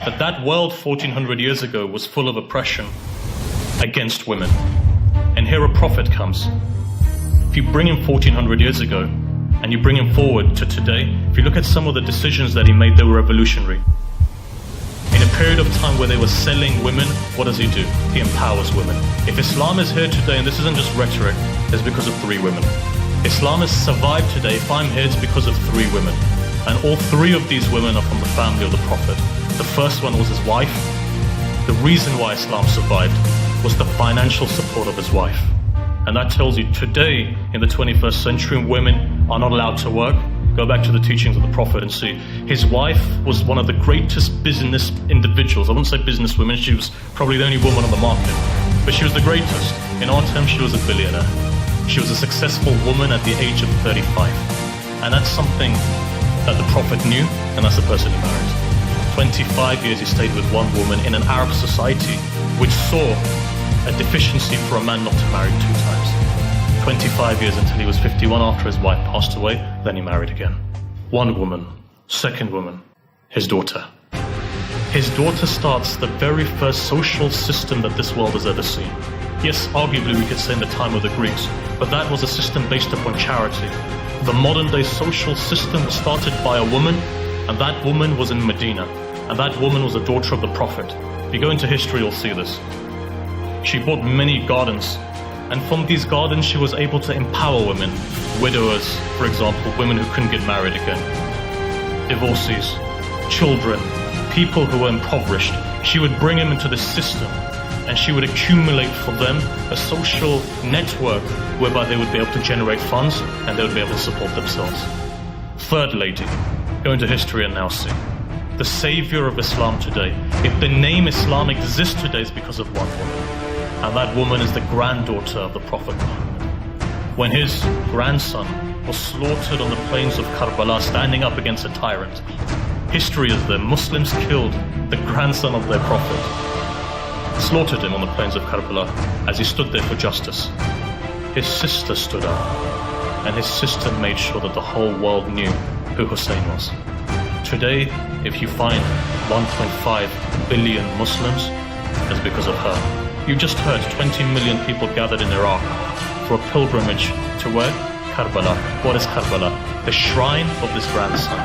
that that world 1400 years ago was full of oppression against women. And here a prophet comes. If you bring him 1400 years ago and you bring him forward to today, if you look at some of the decisions that he made, they were revolutionary. In a period of time where they were selling women, what does he do? He empowers women. If Islam is here today, and this isn't just rhetoric, it's because of 3 women. Islam has survived today. If I'm here, it's because of 3 women. And all 3 of these women are from the family of the Prophet. The first one was his wife. The reason why Islam survived was the financial support of his wife. And that tells you today, in the 21st century, women are not allowed to work. Go back to the teachings of the Prophet and see. His wife was one of the greatest business individuals. I wouldn't say businesswomen, she was probably the only woman on the market. But she was the greatest. In our terms, she was a billionaire. She was a successful woman at the age of 35. And that's something that the Prophet knew, and that's the person he married. 25 years he stayed with one woman in an Arab society which saw a deficiency for a man not to marry 2 times. 25 years until he was 51 after his wife passed away, then he married again. One woman, second woman, his daughter. His daughter starts the very first social system that this world has ever seen. Yes, arguably we could say in the time of the Greeks, but that was a system based upon charity. The modern day social system was started by a woman, and that woman was in Medina, and that woman was a daughter of the Prophet. If you go into history, you'll see this. She bought many gardens, and from these gardens she was able to empower women, widowers, for example, women who couldn't get married again, divorcees, children, people who were impoverished. She would bring them into the system, and she would accumulate for them a social network whereby they would be able to generate funds and they would be able to support themselves. Third lady, go into history and now see. The savior of Islam today. If the name Islam exists today, it's because of one woman. And that woman is the granddaughter of the Prophet Muhammad. When his grandson was slaughtered on the plains of Karbala, standing up against a tyrant, history is there. Muslims killed the grandson of their Prophet, slaughtered him on the plains of Karbala as he stood there for justice. His sister stood up, and his sister made sure that the whole world knew who Hussein was. Today, if you find 1.5 billion Muslims, it's because of her. You just heard 20 million people gathered in Iraq for a pilgrimage to where? Karbala. What is Karbala? The shrine of this grandson.